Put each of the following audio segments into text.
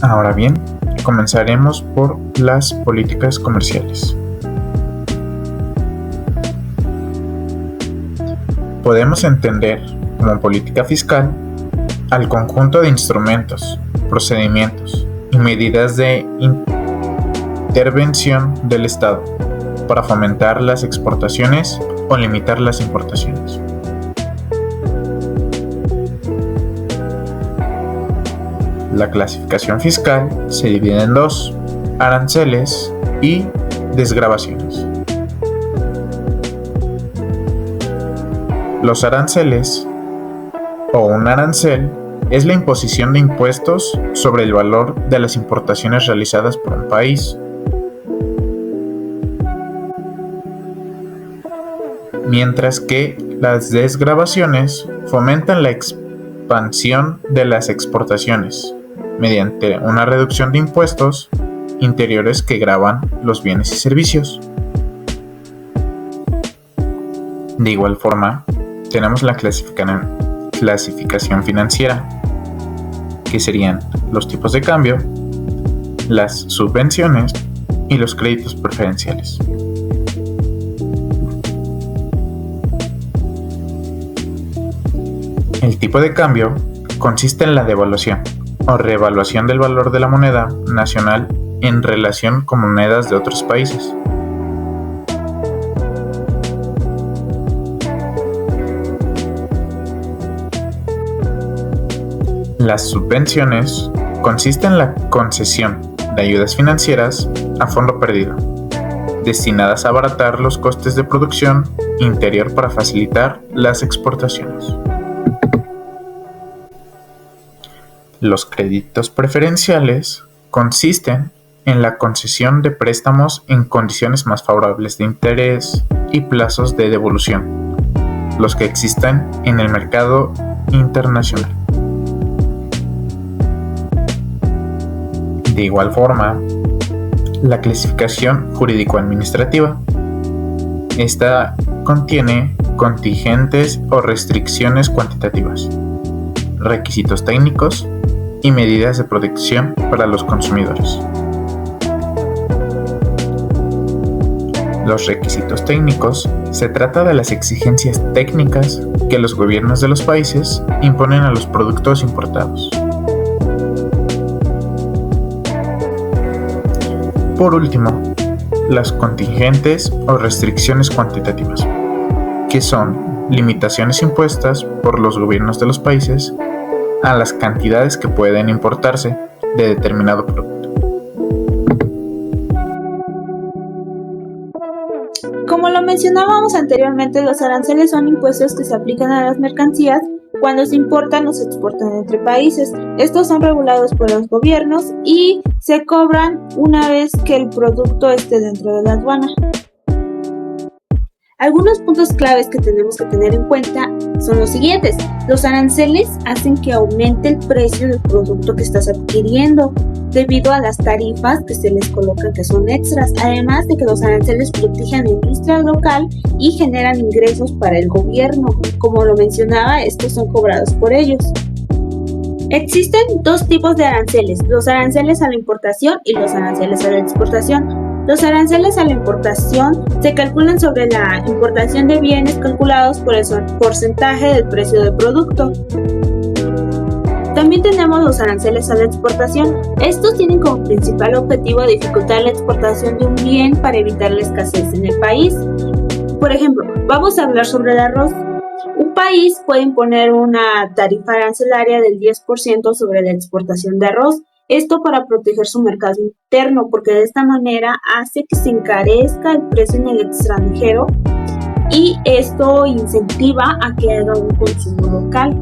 Ahora bien, comenzaremos por las políticas comerciales. Podemos entender como política fiscal al conjunto de instrumentos, procedimientos y medidas de intervención del Estado para fomentar las exportaciones o limitar las importaciones. La clasificación fiscal se divide en dos: aranceles y desgravaciones. Los aranceles o un arancel es la imposición de impuestos sobre el valor de las importaciones realizadas por un país. Mientras que las desgravaciones fomentan la expansión de las exportaciones mediante una reducción de impuestos interiores que gravan los bienes y servicios. De igual forma, tenemos la clasificación financiera, que serían los tipos de cambio, las subvenciones y los créditos preferenciales. El tipo de cambio consiste en la devaluación o revaluación del valor de la moneda nacional en relación con monedas de otros países. Las subvenciones consisten en la concesión de ayudas financieras a fondo perdido, destinadas a abaratar los costes de producción interior para facilitar las exportaciones. Los créditos preferenciales consisten en la concesión de préstamos en condiciones más favorables de interés y plazos de devolución, los que existen en el mercado internacional. De igual forma, la clasificación jurídico-administrativa. Esta contiene contingentes o restricciones cuantitativas, requisitos técnicos y medidas de protección para los consumidores. Los requisitos técnicos se trata de las exigencias técnicas que los gobiernos de los países imponen a los productos importados. Por último, las contingentes o restricciones cuantitativas, que son limitaciones impuestas por los gobiernos de los países a las cantidades que pueden importarse de determinado producto. Como lo mencionábamos anteriormente, los aranceles son impuestos que se aplican a las mercancías cuando se importan o se exportan entre países. Estos son regulados por los gobiernos y se cobran una vez que el producto esté dentro de la aduana. Algunos puntos claves que tenemos que tener en cuenta son los siguientes. Los aranceles hacen que aumente el precio del producto que estás adquiriendo debido a las tarifas que se les colocan, que son extras, además de que los aranceles protegen la industria local y generan ingresos para el gobierno. Como lo mencionaba, estos son cobrados por ellos. Existen dos tipos de aranceles: los aranceles a la importación y los aranceles a la exportación. Los aranceles a la importación se calculan sobre la importación de bienes calculados por el porcentaje del precio del producto. También tenemos los aranceles a la exportación. Estos tienen como principal objetivo dificultar la exportación de un bien para evitar la escasez en el país. Por ejemplo, vamos a hablar sobre el arroz. Un país puede imponer una tarifa arancelaria del 10% sobre la exportación de arroz. Esto para proteger su mercado interno, porque de esta manera hace que se encarezca el precio en el extranjero y esto incentiva a que haga un consumo local.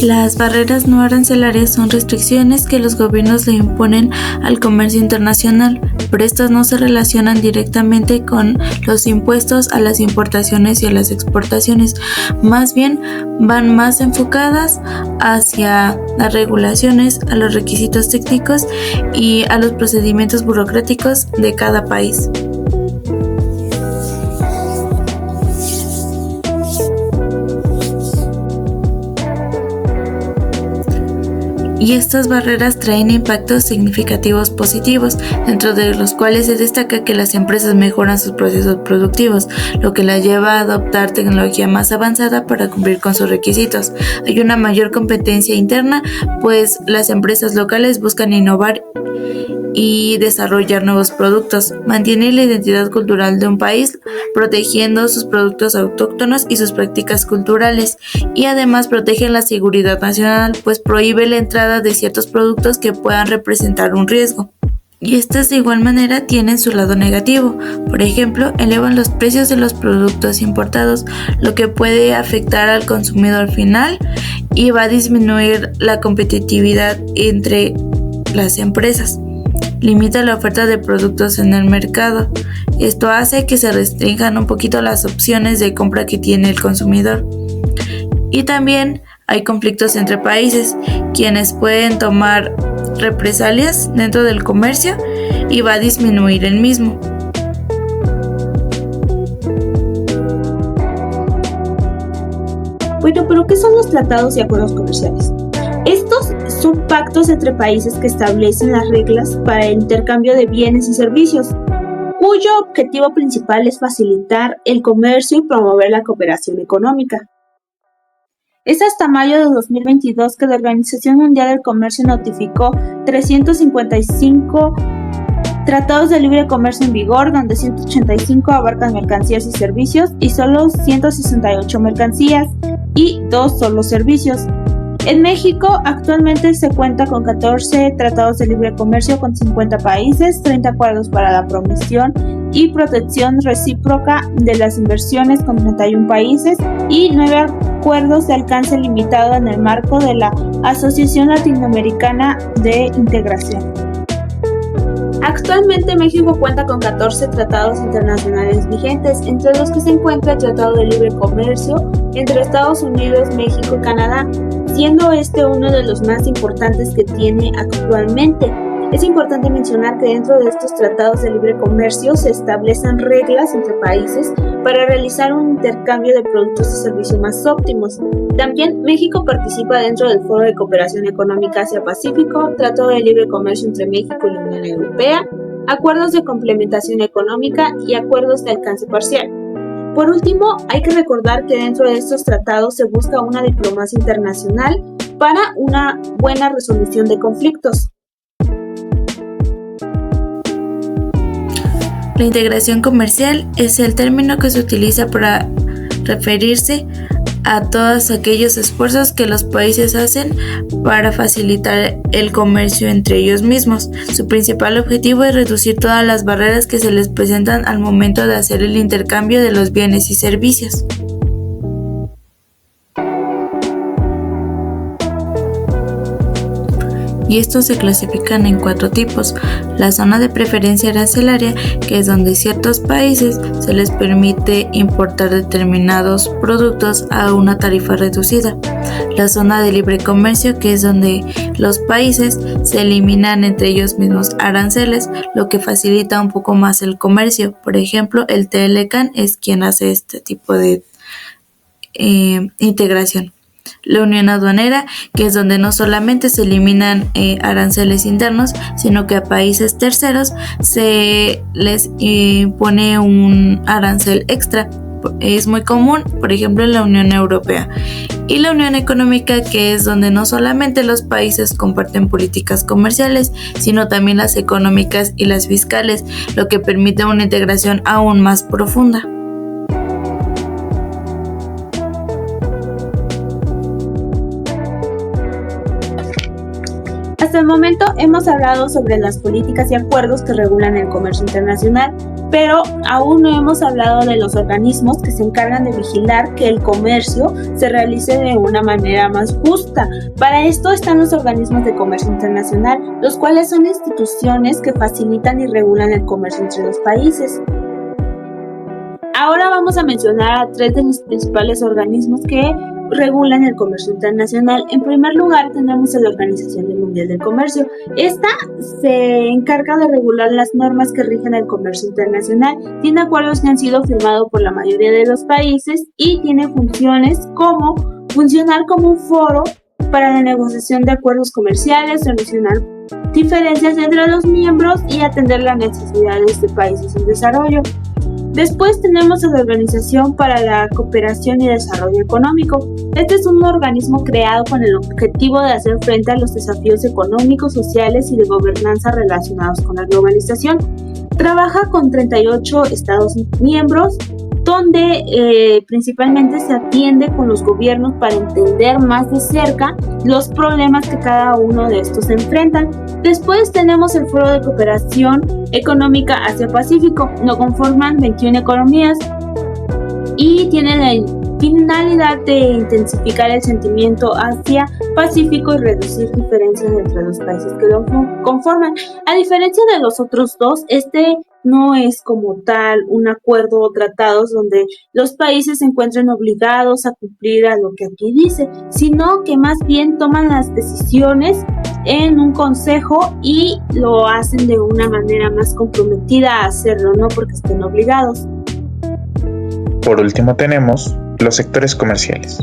Las barreras no arancelarias son restricciones que los gobiernos le imponen al comercio internacional, pero estas no se relacionan directamente con los impuestos a las importaciones y a las exportaciones. Más bien, van más enfocadas hacia las regulaciones, a los requisitos técnicos y a los procedimientos burocráticos de cada país. y estas barreras traen impactos significativos positivos, dentro de los cuales se destaca que las empresas mejoran sus procesos productivos, lo que las lleva a adoptar tecnología más avanzada para cumplir con sus requisitos. Hay una mayor competencia interna, pues las empresas locales buscan innovar y desarrollar nuevos productos, mantiene la identidad cultural de un país, protegiendo sus productos autóctonos y sus prácticas culturales, y además protege la seguridad nacional, pues prohíbe la entrada de ciertos productos que puedan representar un riesgo. Y estas de igual manera tienen su lado negativo. Por ejemplo, elevan los precios de los productos importados, lo que puede afectar al consumidor final y va a disminuir la competitividad entre las empresas. Limita la oferta de productos en el mercado. Esto hace que se restrinjan un poquito las opciones de compra que tiene el consumidor. Y también hay conflictos entre países, quienes pueden tomar represalias dentro del comercio y va a disminuir el mismo. Bueno, pero ¿qué son los tratados y acuerdos comerciales? Estos son pactos entre países que establecen las reglas para el intercambio de bienes y servicios, cuyo objetivo principal es facilitar el comercio y promover la cooperación económica. Es hasta mayo de 2022 que la Organización Mundial del Comercio notificó 355 tratados de libre comercio en vigor, donde 185 abarcan mercancías y servicios y solo 168 mercancías y 2 solo servicios. En México actualmente se cuenta con 14 tratados de libre comercio con 50 países, 30 acuerdos para la promoción y protección recíproca de las inversiones con 31 países y 9 acuerdos de alcance limitado en el marco de la Asociación Latinoamericana de Integración. Actualmente México cuenta con 14 tratados internacionales vigentes, entre los que se encuentra el Tratado de Libre Comercio entre Estados Unidos, México y Canadá, siendo este uno de los más importantes que tiene actualmente. Es importante mencionar que dentro de estos tratados de libre comercio se establecen reglas entre países para realizar un intercambio de productos y servicios más óptimos. También México participa dentro del Foro de Cooperación Económica Asia-Pacífico, Tratado de Libre Comercio entre México y la Unión Europea, acuerdos de complementación económica y acuerdos de alcance parcial. Por último, hay que recordar que dentro de estos tratados se busca una diplomacia internacional para una buena resolución de conflictos. La integración comercial es el término que se utiliza para referirse a todos aquellos esfuerzos que los países hacen para facilitar el comercio entre ellos mismos. Su principal objetivo es reducir todas las barreras que se les presentan al momento de hacer el intercambio de los bienes y servicios. Y estos se clasifican en 4 tipos. La zona de preferencia arancelaria, que es donde ciertos países se les permite importar determinados productos a una tarifa reducida. La zona de libre comercio, que es donde los países se eliminan entre ellos mismos aranceles, lo que facilita un poco más el comercio. Por ejemplo, el TLCAN es quien hace este tipo de integración. La unión aduanera, que es donde no solamente se eliminan aranceles internos, sino que a países terceros se les impone un arancel extra. Es muy común, por ejemplo, en la Unión Europea. Y la unión económica, que es donde no solamente los países comparten políticas comerciales, sino también las económicas y las fiscales, lo que permite una integración aún más profunda. Hasta el momento hemos hablado sobre las políticas y acuerdos que regulan el comercio internacional, pero aún no hemos hablado de los organismos que se encargan de vigilar que el comercio se realice de una manera más justa. Para esto están los organismos de comercio internacional, los cuales son instituciones que facilitan y regulan el comercio entre los países. Ahora vamos a mencionar a 3 de los principales organismos que regulan el comercio internacional. En primer lugar tenemos a la Organización Mundial del Comercio. Esta se encarga de regular las normas que rigen el comercio internacional. Tiene acuerdos que han sido firmados por la mayoría de los países y tiene funciones como funcionar como un foro para la negociación de acuerdos comerciales, solucionar diferencias entre los miembros y atender las necesidades de países en desarrollo. Después tenemos a la Organización para la Cooperación y Desarrollo Económico. Este es un organismo creado con el objetivo de hacer frente a los desafíos económicos, sociales y de gobernanza relacionados con la globalización. Trabaja con 38 estados miembros, donde principalmente se atiende con los gobiernos para entender más de cerca los problemas que cada uno de estos enfrentan. Después tenemos el Foro de Cooperación Económica Asia-Pacífico. Lo conforman 21 economías y tiene la finalidad de intensificar el sentimiento Asia-Pacífico y reducir diferencias entre los países que lo conforman. A diferencia de los otros dos, este no es como tal un acuerdo o tratados donde los países se encuentren obligados a cumplir a lo que aquí dice, sino que más bien toman las decisiones en un consejo y lo hacen de una manera más comprometida a hacerlo, no porque estén obligados. Por último tenemos los sectores comerciales.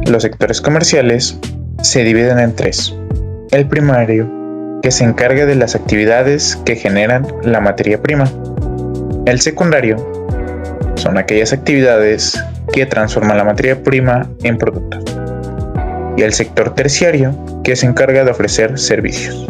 Los sectores comerciales se dividen en tres. El primario, que se encarga de las actividades que generan la materia prima. El secundario son aquellas actividades que transforman la materia prima en productos. Y el sector terciario, que se encarga de ofrecer servicios.